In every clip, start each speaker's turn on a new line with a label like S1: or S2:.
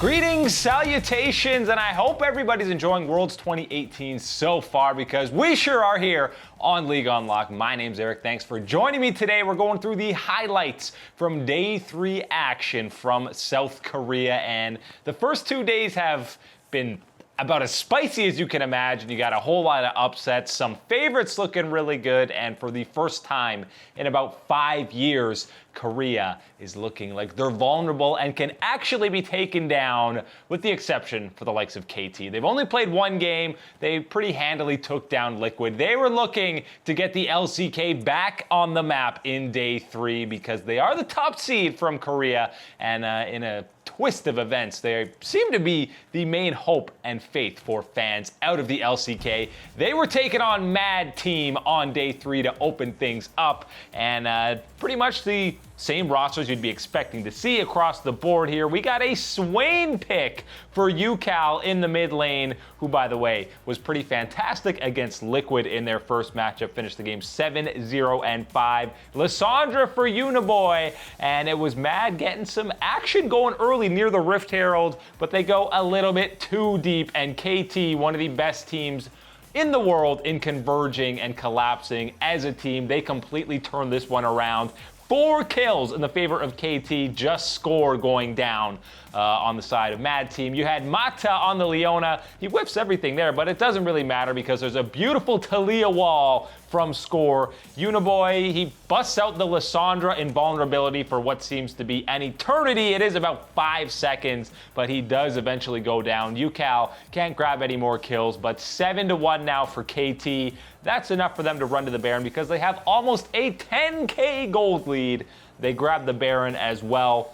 S1: Greetings, salutations, and I hope everybody's enjoying Worlds 2018 so far because we sure are here on League Unlocked. My name's Eric. Thanks for joining me today. We're going through the highlights from Day 3 action from South Korea, and the first 2 days have been about as spicy as you can imagine. You got a whole lot of upsets, some favorites looking really good, and for the first time in about 5 years, Korea is looking like they're vulnerable and can actually be taken down, with the exception for the likes of KT. They've only played one game. They pretty handily took down Liquid. They were looking to get the LCK back on the map in Day 3 because they are the top seed from Korea, and in a twist of events, they seem to be the main hope and faith for fans out of the LCK. They were taking on Mad Team on Day 3 to open things up, and pretty much the same rosters you'd be expecting to see across the board here. We got a Swain pick for UCal in the mid lane, who, by the way, was pretty fantastic against Liquid in their first matchup. Finished the game 7-0-5. Lissandra for Uniboy, and it was Mad getting some action going early near the Rift Herald, but they go a little bit too deep, and KT, one of the best teams in the world in converging and collapsing as a team, they completely turned this one around. 4 kills in the favor of KT, just score going down on the side of Mad Team. You had Mata on the Leona. He whips everything there, but it doesn't really matter because there's a beautiful Talia wall from Score. Uniboy, he busts out the Lissandra invulnerability for what seems to be an eternity. It is about 5 seconds, but he does eventually go down. UCal can't grab any more kills, but 7-1 now for KT. That's enough for them to run to the Baron because they have almost a 10k gold lead. They grab the Baron as well.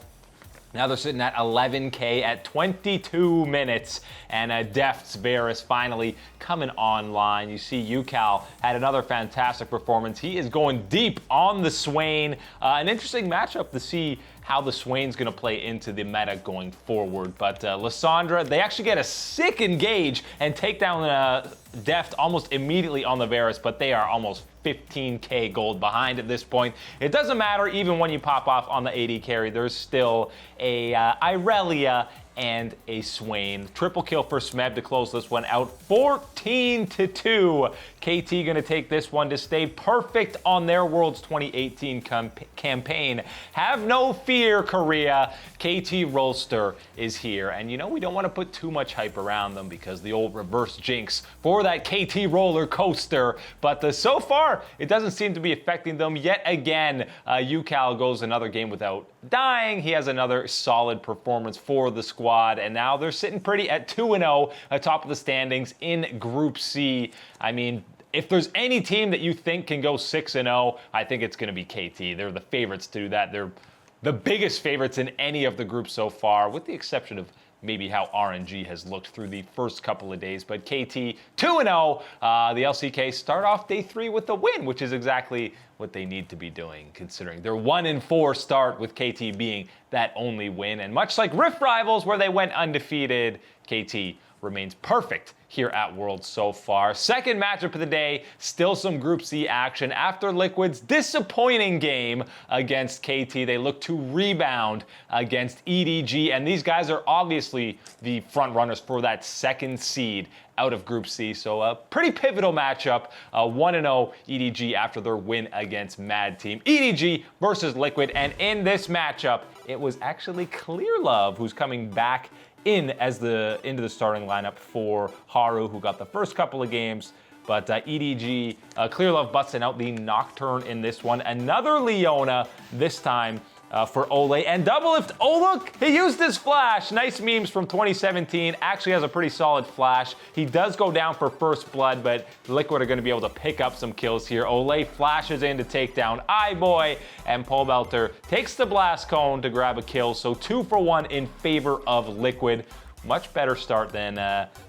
S1: Now they're sitting at 11k at 22 minutes, and Deft's Varus finally coming online. You see UCal had another fantastic performance. He is going deep on the Swain. An interesting matchup to see how the Swain's going to play into the meta going forward. But Lissandra, they actually get a sick engage and take down Deft almost immediately on the Varus, but they are almost 15k gold behind at this point. It doesn't matter even when you pop off on the AD carry. There's still a Irelia and a Swain. Triple kill for Smeb to close this one out. 14-2. KT gonna take this one to stay perfect on their Worlds 2018 campaign. Have no fear, Korea. KT Rolster is here. And you know, we don't want to put too much hype around them because the old reverse jinx for that KT roller coaster. But so far, it doesn't seem to be affecting them yet again. UCal goes another game without dying. He has another solid performance for the squad, and now they're sitting pretty at 2-0 atop of the standings in Group C. I mean, if there's any team that you think can go 6-0, I think it's going to be KT. They're the favorites to do that. They're the biggest favorites in any of the groups so far, with the exception of maybe how RNG has looked through the first couple of days. But KT 2-0. The LCK start off Day 3 with a win, which is exactly what they need to be doing, considering their 1-4 start, with KT being that only win. And much like Rift Rivals, where they went undefeated, KT remains perfect here at Worlds so far. Second matchup of the day, still some Group C action. After Liquid's disappointing game against KT, they look to rebound against EDG, and these guys are obviously the front runners for that second seed out of Group C. So a pretty pivotal matchup. 1-0 EDG after their win against Mad Team. EDG versus Liquid, and in this matchup, it was actually Clearlove who's coming back into the starting lineup for Haru, who got the first couple of games. But EDG, Clearlove busting out the Nocturne in this one. Another Leona, this time for Ole. And double lift, oh look, he used his flash. Nice memes from 2017. Actually has a pretty solid flash. He does go down for first blood, but Liquid are going to be able to pick up some kills here. Ole flashes in to take down iBoy, and Pobelter takes the blast cone to grab a kill. So 2 for 1 in favor of Liquid. Much better start than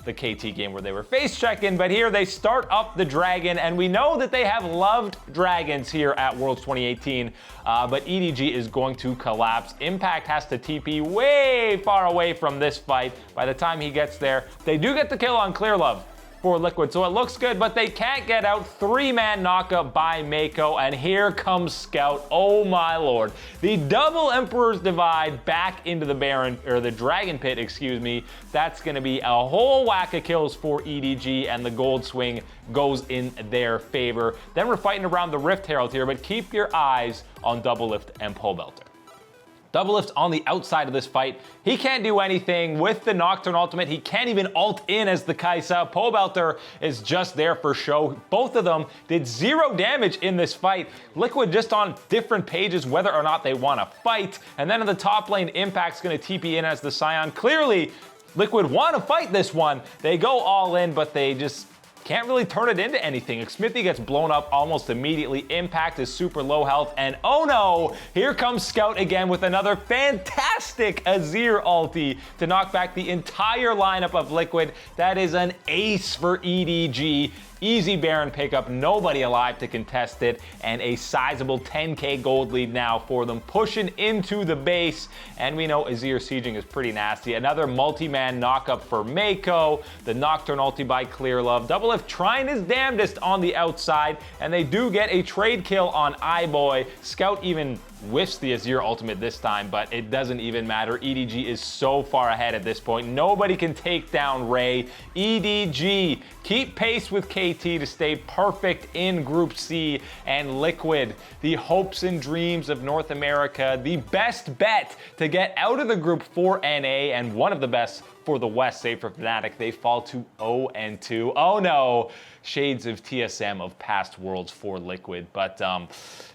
S1: the KT game where they were face checking, but here they start up the dragon, and we know that they have loved dragons here at Worlds 2018, but EDG is going to collapse. Impact has to TP way far away from this fight. By the time he gets there, they do get the kill on Clearlove, for Liquid. So it looks good, but they can't get out. 3-man knockup by Mako, and here comes Scout. Oh my lord. The double Emperor's Divide back into the Baron, or the Dragon Pit, excuse me. That's going to be a whole whack of kills for EDG, and the gold swing goes in their favor. Then we're fighting around the Rift Herald here, but keep your eyes on Doublelift and Pobelter. Doublelift on the outside of this fight. He can't do anything with the Nocturne ultimate. He can't even ult in as the Kai'Sa. Pobelter is just there for show. Both of them did 0 damage in this fight. Liquid just on different pages whether or not they want to fight. And then in the top lane, Impact's going to TP in as the Scion. Clearly, Liquid want to fight this one. They go all in, but they just can't really turn it into anything. Smithy gets blown up almost immediately. Impact is super low health, and oh no, here comes Scout again with another fantastic Azir ulti to knock back the entire lineup of Liquid. That is an ace for EDG. Easy Baron pickup, nobody alive to contest it, and a sizable 10k gold lead now for them, pushing into the base, and we know Azir sieging is pretty nasty. Another multi-man knockup for Mako, the Nocturne ulti by Clearlove. Doublelift trying his damnedest on the outside, and they do get a trade kill on iBoy. Scout even whiffs the Azir ultimate this time, but it doesn't even matter. EDG is so far ahead at this point. Nobody can take down Ray. EDG keep pace with KT to stay perfect in Group C, and Liquid, the hopes and dreams of North America, the best bet to get out of the group for NA, and one of the best for the West, save for Fnatic. They fall to 0-2. Oh no, shades of TSM of past worlds for Liquid, but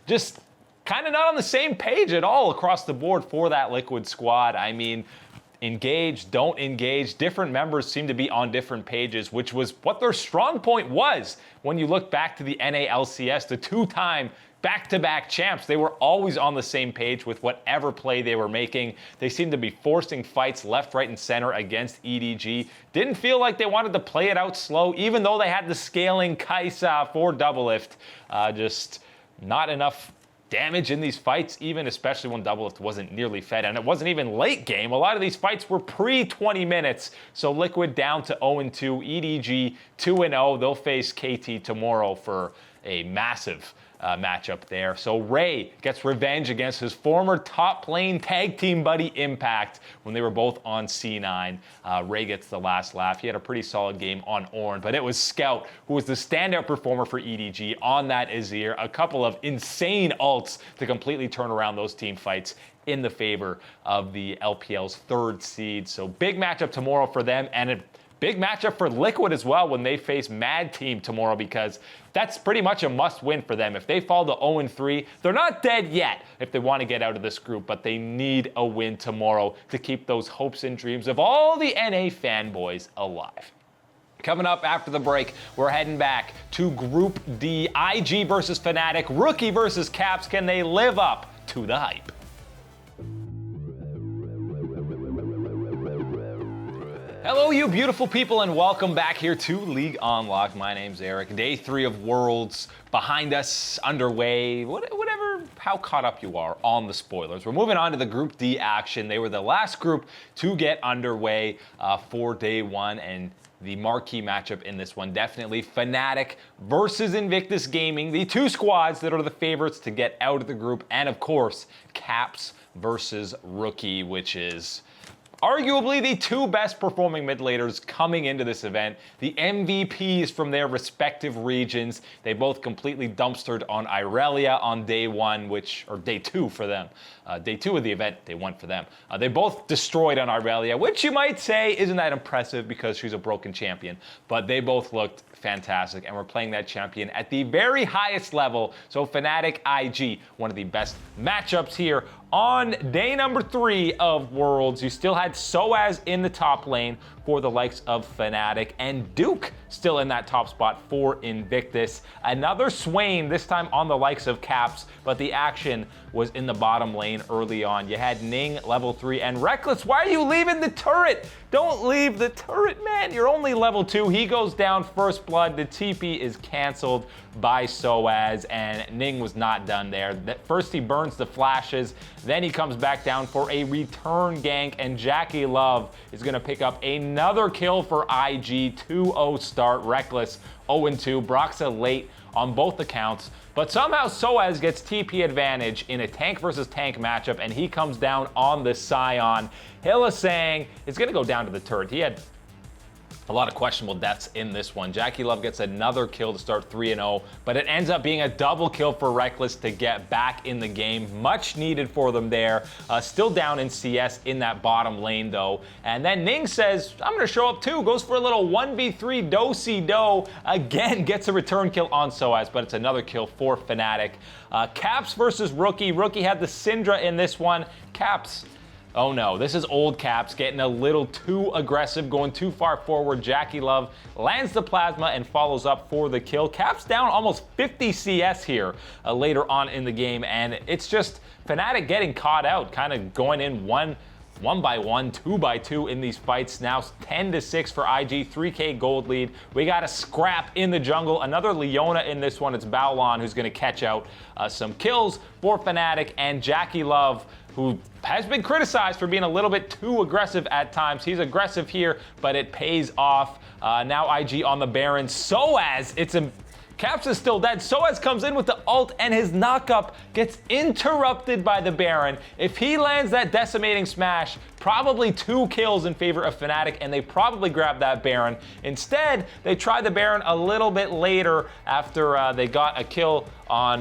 S1: just kind of not on the same page at all across the board for that Liquid squad. I mean, engage, don't engage. Different members seem to be on different pages, which was what their strong point was. When you look back to the NA LCS, the 2-time back-to-back champs, they were always on the same page with whatever play they were making. They seemed to be forcing fights left, right, and center against EDG. Didn't feel like they wanted to play it out slow, even though they had the scaling Kai'Sa for Doublelift. Just not enough damage in these fights, even especially when Doublelift wasn't nearly fed, and it wasn't even late game. A lot of these fights were pre-20 minutes, so Liquid down to 0-2, EDG 2-0. They'll face KT tomorrow for a massive matchup there. So Ray gets revenge against his former top lane tag team buddy Impact when they were both on C9. Ray gets the last laugh. He had a pretty solid game on Ornn, but it was Scout who was the standout performer for EDG on that Azir. A couple of insane ults to completely turn around those team fights in the favor of the LPL's 3rd seed. So big matchup tomorrow for them, and a big matchup for Liquid as well when they face Mad Team tomorrow, because that's pretty much a must-win for them. If they fall to 0-3, they're not dead yet if they want to get out of this group, but they need a win tomorrow to keep those hopes and dreams of all the NA fanboys alive. Coming up after the break, we're heading back to Group D. IG versus Fnatic, Rookie versus Caps. Can they live up to the hype? Hello, you beautiful people, and welcome back here to League Unlocked. My name's Eric. Day 3 of Worlds behind us, underway, whatever, how caught up you are on the spoilers. We're moving on to the Group D action. They were the last group to get underway for Day 1, and the marquee matchup in this one, definitely Fnatic versus Invictus Gaming, the 2 squads that are the favorites to get out of the group, and of course, Caps versus Rookie, which is arguably the 2 best performing mid laners coming into this event, the MVPs from their respective regions. They both completely dumpstered on Irelia on day 1, or day 2 for them. Day 2 of the event, they won for them. They both destroyed on Irelia, which you might say isn't that impressive because she's a broken champion, but they both looked fantastic, and we're playing that champion at the very highest level. So Fnatic IG, one of the best matchups here on day number 3 of Worlds. You still had Soaz in the top lane for the likes of Fnatic, and Duke still in that top spot for Invictus. Another Swain, this time on the likes of Caps, but the action was in the bottom lane early on. You had Ning level 3, and Reckless, why are you leaving the turret? Don't leave the turret, man. You're only level 2. He goes down first blood. The TP is canceled by Soaz, and Ning was not done there. First he burns the flashes, Then he comes back down for a return gank, and Jackie Love is going to pick up another kill for IG. 2-0 start. Reckless 0-2. Broxa late on both accounts. But somehow Soaz gets TP advantage in a tank versus tank matchup, and he comes down on the Scion. Hillisang is going to go down to the turret. He had a lot of questionable deaths in this one. Jackie Love gets another kill to start 3-0, but it ends up being a double kill for Reckless to get back in the game. Much needed for them there. Still down in CS in that bottom lane, though. And then Ning says, I'm going to show up too. Goes for a little 1v3 do-si-do. Again, gets a return kill on Soaz, but it's another kill for Fnatic. Caps versus Rookie. Rookie had the Syndra in this one. Caps, oh no, this is old Caps getting a little too aggressive, going too far forward. Jackie Love lands the plasma and follows up for the kill. Caps down almost 50 CS here later on in the game, and it's just Fnatic getting caught out, kind of going in one by one, 2 by 2 in these fights. Now 10-6 for IG, 3K gold lead. We got a scrap in the jungle. Another Leona in this one. It's Baolon who's going to catch out some kills for Fnatic, and Jackie Love, who has been criticized for being a little bit too aggressive at times. He's aggressive here, but it pays off. Now IG on the Baron. Soaz, Caps is still dead. Soaz comes in with the ult, and his knockup gets interrupted by the Baron. If he lands that decimating smash, probably 2 kills in favor of Fnatic, and they probably grab that Baron. Instead, they try the Baron a little bit later after they got a kill on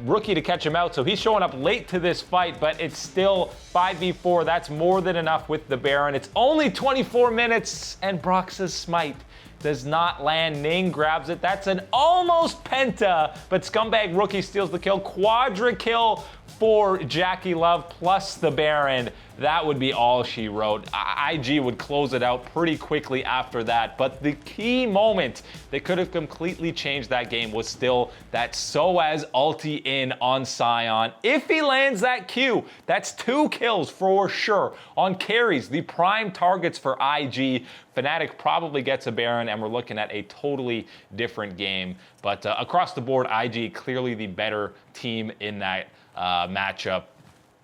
S1: Rookie to catch him out. So he's showing up late to this fight, but it's still 5v4. That's more than enough with the Baron. It's only 24 minutes, and Brox's smite does not land. Ning grabs it. That's an almost penta, but Scumbag Rookie steals the kill. Quadra kill for Jackie Love plus the Baron. That would be all she wrote. IG would close it out pretty quickly after that, but the key moment that could have completely changed that game was still that Soaz ulti in on Scion. If he lands that Q, that's 2 kills for sure. On carries, the prime targets for IG, Fnatic probably gets a Baron, and we're looking at a totally different game. But across the board, IG clearly the better team in that matchup.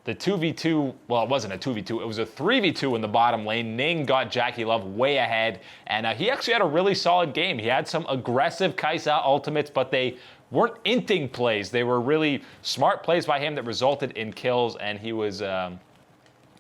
S1: The 2v2, well, it wasn't a 2v2, it was a 3v2 in the bottom lane. Ning got Jackie Love way ahead, and he actually had a really solid game. He had some aggressive Kai'Sa ultimates, but they weren't inting plays. They were really smart plays by him that resulted in kills, and he was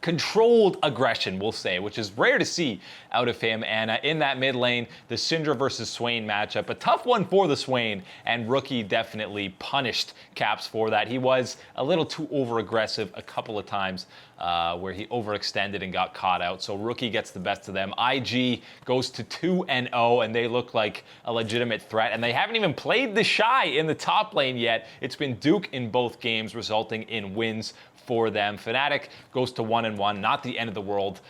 S1: controlled aggression, we'll say, which is rare to see out of him. And in that mid lane, the Syndra versus Swain matchup, a tough one for the Swain, and Rookie definitely punished Caps for that. He was a little too over aggressive a couple of times where he overextended and got caught out. So Rookie gets the best of them. IG goes to 2-0, and they look like a legitimate threat. And they haven't even played the Shy in the top lane yet. It's been Duke in both games, resulting in wins for them. Fnatic goes to 1-1, not the end of the world.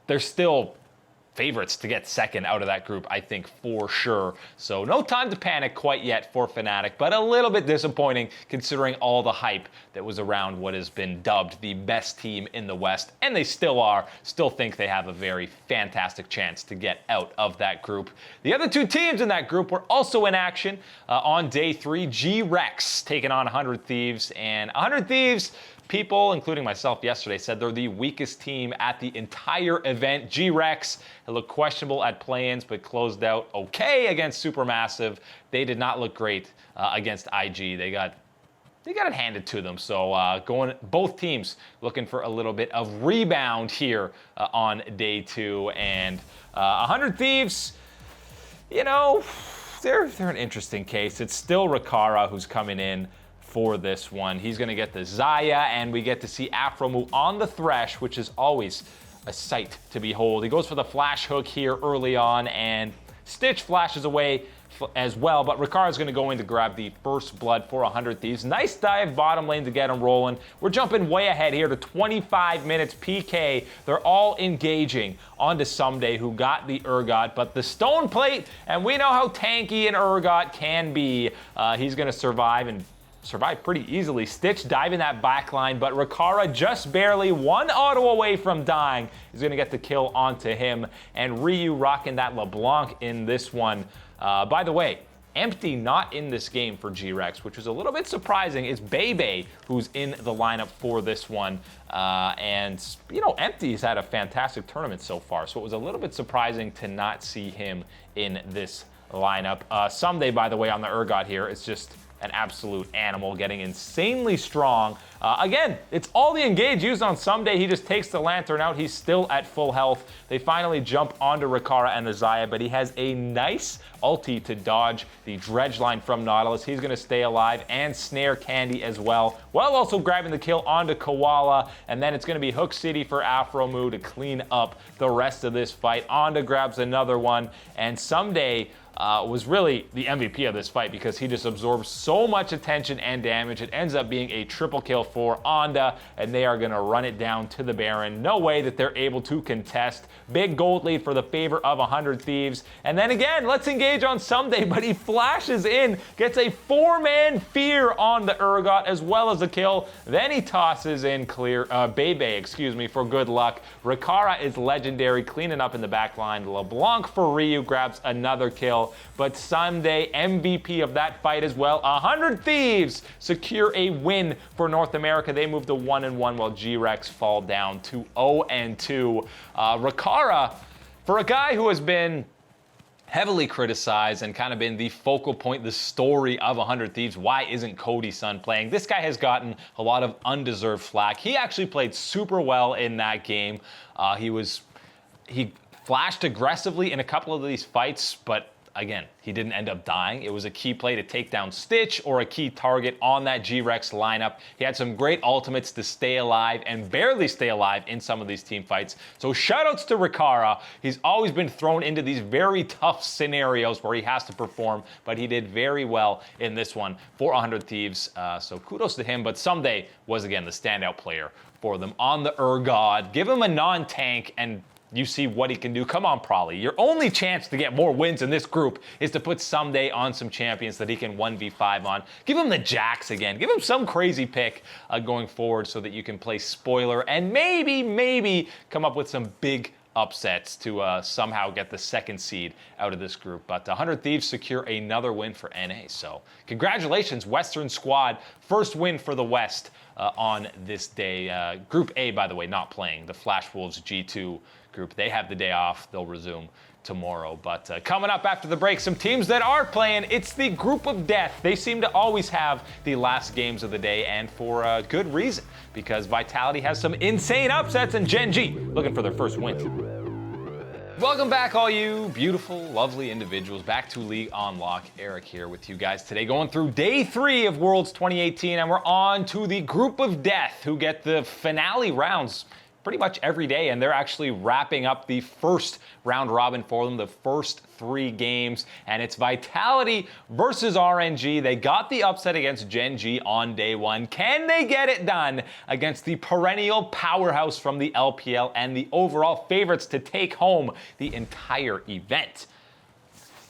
S1: They're still favorites to get second out of that group, I think, for sure. So no time to panic quite yet for Fnatic, but a little bit disappointing considering all the hype that was around what has been dubbed the best team in the West, and they still are. Still think they have a very fantastic chance to get out of that group. The other 2 teams in that group were also in action on day 3. G-Rex taking on 100 Thieves, and 100 Thieves, people, including myself yesterday, said they're the weakest team at the entire event. G-Rex looked questionable at play-ins, but closed out okay against Supermassive. They did not look great against IG. They got it handed to them. So both teams looking for a little bit of rebound here on day 2. And 100 Thieves, you know, they're an interesting case. It's still Rikara who's coming in for this one. He's going to get the Xayah, and we get to see Afromu on the Thresh, which is always a sight to behold. He goes for the flash hook here early on, and Stitch flashes away as well, but Ricard's going to go in to grab the first blood for 100 Thieves. Nice dive bottom lane to get him rolling. We're jumping way ahead here to 25 minutes PK. They're all engaging onto Someday, who got the Urgot, but the Stone Plate, and we know how tanky an Urgot can be. He's going to survive pretty easily. Stitch diving that back line, but Rikara just barely 1 auto away from dying. He's going to get the kill onto him, and Ryu rocking that LeBlanc in this one. By the way, Empty not in this game for G-Rex, which was a little bit surprising. It's Bebe who's in the lineup for this one. And, you know, Empty's had a fantastic tournament so far, so it was a little bit surprising to not see him in this lineup. Someday, by the way, on the Urgot here, it's just an absolute animal, getting insanely strong. Again, it's all the engage used on Someday. He just takes the Lantern out. He's still at full health. They finally jump onto Rikara and the Xayah, but he has a nice ulti to dodge the dredge line from Nautilus. He's going to stay alive and snare Candy as well, while also grabbing the kill onto Koala. And then it's going to be Hook City for Afromoo to clean up the rest of this fight. Onda grabs another one, and Someday was really the MVP of this fight because he just absorbs so much attention and damage. It ends up being a triple kill for Onda, and they are going to run it down to the Baron. No way that they're able to contest. Big gold lead for the favor of 100 Thieves. And then again, let's engage on Someday, but he flashes in, gets a 4-man fear on the Urgot as well as a kill. Then he tosses in Bebe, for good luck. Rikara is legendary, cleaning up in the back line. LeBlanc for Ryu grabs another kill. But Someday, MVP of that fight as well. 100 Thieves secure a win for North America. They move to 1-1 while G-Rex fall down to 0-2. Rikara, for a guy who has been heavily criticized and kind of been the focal point, the story of 100 Thieves. Why isn't Cody Sun playing? This guy has gotten a lot of undeserved flack. He actually played super well in that game. He flashed aggressively in a couple of these fights, but again, he didn't end up dying. It was a key play to take down Stitch or a key target on that G-Rex lineup. He had some great ultimates to stay alive and barely stay alive in some of these team fights. So shoutouts to Rikara. He's always been thrown into these very tough scenarios where he has to perform, but he did very well in this one for 100 Thieves. So kudos to him, but Someday was again the standout player for them on the Urgot. Give him a non-tank and you see what he can do. Come on, Prolly. Your only chance to get more wins in this group is to put Someday on some champions that he can 1v5 on. Give him the Jax again. Give him some crazy pick going forward so that you can play spoiler and maybe come up with some big upsets to somehow get the second seed out of this group. But 100 Thieves secure another win for NA. So congratulations, Western squad. First win for the West on this day. Group A, by the way, not playing. The Flash Wolves G2 group. They have the day off. They'll resume tomorrow. But coming up after the break, some teams that are playing. It's the group of death. They seem to always have the last games of the day, and for good reason, because Vitality has some insane upsets, and Gen.G looking for their first win. Welcome back, all you beautiful, lovely individuals. Back to League on Lock. Eric here with you guys today, going through day 3 of Worlds 2018, and we're on to the group of death, who get the finale rounds pretty much every day, and they're actually wrapping up the first round robin for them, the first 3 games, and it's Vitality versus RNG. They got the upset against Gen.G on day 1. Can they get it done against the perennial powerhouse from the LPL and the overall favorites to take home the entire event?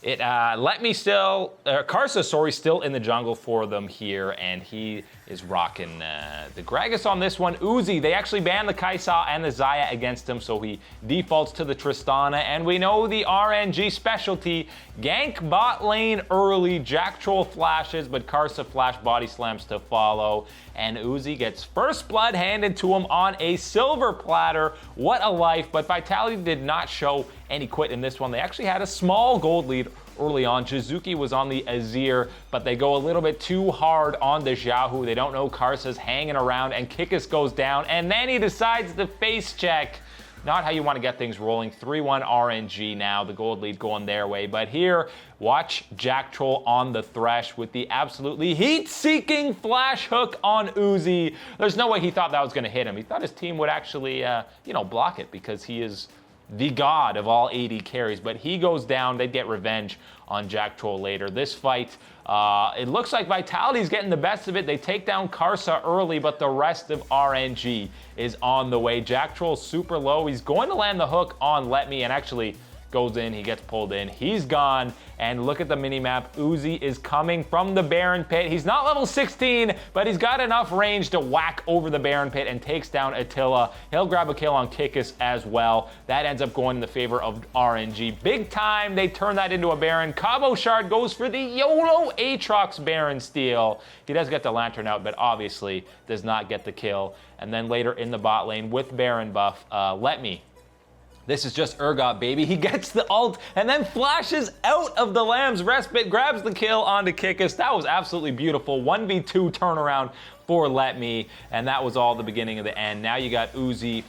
S1: Karsa, still in the jungle for them here, and he is rocking the Gragas on this one. Uzi, they actually banned the Kai'Sa and the Xayah against him, so he defaults to the Tristana, and we know the RNG specialty, gank bot lane early, Jack Troll flashes, but Karsa flash body slams to follow, and Uzi gets first blood handed to him on a silver platter. What a life, but Vitality did not show any quit in this one. They actually had a small gold lead early on. Jizuki was on the Azir, but they go a little bit too hard on the Xiaohu. They don't know Karsa's hanging around, and Kikis goes down, and then he decides to face check. Not how you want to get things rolling. 3-1 RNG now, the gold lead going their way. But here, watch Jack Troll on the Thresh with the absolutely heat-seeking flash hook on Uzi. There's no way he thought that was going to hit him. He thought his team would actually, block it, because he is the god of all AD carries, but he goes down. They get revenge on Jack Troll later. This fight, it looks like Vitality's getting the best of it. They take down Karsa early, but the rest of RNG is on the way. Jack Troll's super low. He's going to land the hook on Let Me, and actually goes in, he gets pulled in, he's gone, and look at the mini-map. Uzi is coming from the Baron pit. He's not level 16, but he's got enough range to whack over the Baron pit and takes down Attila. He'll grab a kill on Kikis as well. That ends up going in the favor of RNG. Big time, they turn that into a Baron. Cabo Shard goes for the YOLO Aatrox Baron steal. He does get the Lantern out, but obviously does not get the kill. And then later in the bot lane with Baron buff, Let Me. This is just Urgot, baby. He gets the ult and then flashes out of the Lamb's Respite, grabs the kill onto Kikis. That was absolutely beautiful. 1v2 turnaround for Let Me, and that was all the beginning of the end. Now you got Uzi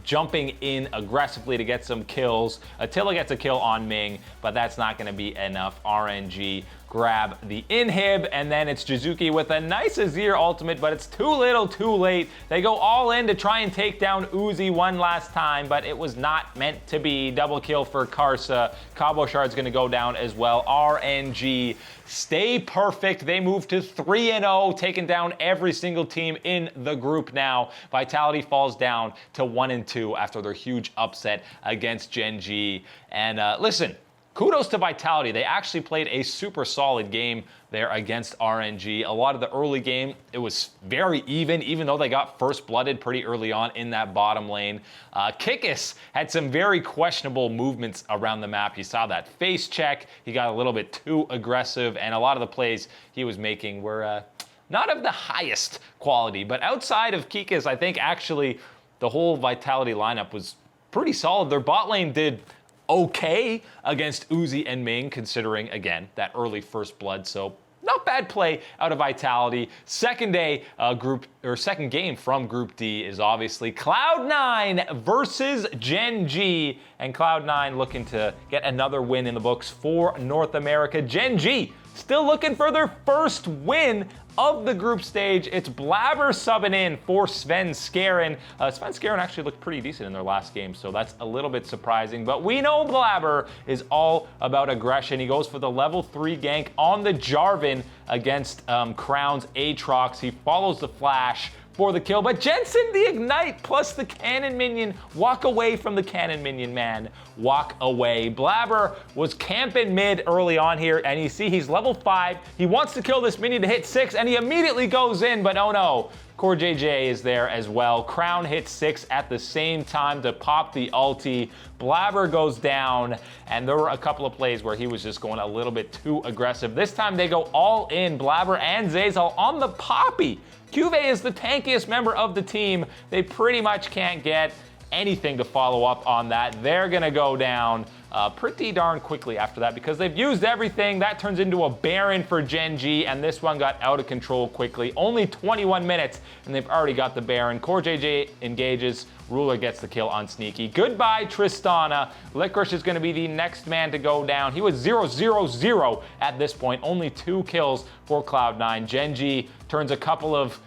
S1: jumping in aggressively to get some kills. Attila gets a kill on Ming, but that's not going to be enough. RNG grab the inhib, and then it's Jizuki with a nice Azir ultimate, but it's too little too late. They go all in to try and take down Uzi one last time, but it was not meant to be. Double kill for Karsa. Cabo Shard's going to go down as well. RNG stay perfect. They move to 3-0, taking down every single team in the group now. Vitality falls down to 1-2 after their huge upset against Gen.G. And listen, kudos to Vitality. They actually played a super solid game there against RNG. A lot of the early game, it was very even though they got first blooded pretty early on in that bottom lane. Kikis had some very questionable movements around the map. You saw that face check. He got a little bit too aggressive, and a lot of the plays he was making were not of the highest quality. But outside of Kikis, I think actually the whole Vitality lineup was pretty solid. Their bot lane did okay against Uzi and Ming, considering, again, that early first blood. So not bad play out of Vitality. Second game from Group D is obviously Cloud9 versus Gen.G, and Cloud9 looking to get another win in the books for North America. Gen.G still looking for their first win of the group stage. It's Blabber subbing in for Svenskeren. Svenskeren actually looked pretty decent in their last game, so that's a little bit surprising. But we know Blabber is all about aggression. He goes for the level 3 gank on the Jarvan against Crown's Aatrox. He follows the flash for the kill, but Jensen, the Ignite plus the Cannon Minion, walk away from the Cannon Minion, man. Walk away. Blabber was camping mid early on here, and you see he's level 5. He wants to kill this minion to hit 6, and he immediately goes in, but oh no. Core JJ is there as well. Crown hits 6 at the same time to pop the ulti. Blabber goes down, and there were a couple of plays where he was just going a little bit too aggressive. This time they go all in, Blabber and Zeyzal on the Poppy. Cuvée is the tankiest member of the team. They pretty much can't get anything to follow up on that. They're gonna go down pretty darn quickly after that because they've used everything. That turns into a Baron for Gen.G, and this one got out of control quickly. Only 21 minutes, and they've already got the Baron. Core JJ engages. Ruler gets the kill on Sneaky. Goodbye, Tristana. Licorice is going to be the next man to go down. He was 0-0-0 at this point. Only 2 kills for Cloud9. Gen.G turns a couple of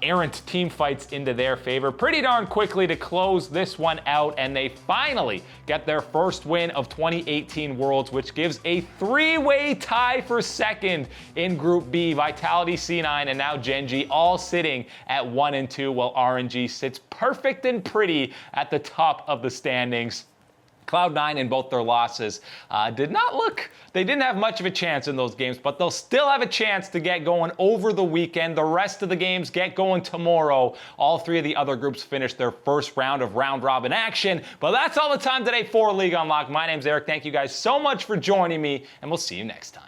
S1: errant team fights into their favor pretty darn quickly to close this one out, and they finally get their first win of 2018 Worlds, which gives a 3-way tie for second in Group B. Vitality, C9, and now Gen.G all sitting at 1 and 2, while RNG sits perfect and pretty at the top of the standings. Cloud9 in both their losses they didn't have much of a chance in those games, but they'll still have a chance to get going over the weekend. The rest of the games get going tomorrow. All 3 of the other groups finish their first round of round robin action, but that's all the time today for League Unlocked. My name's Eric. Thank you guys so much for joining me, and we'll see you next time.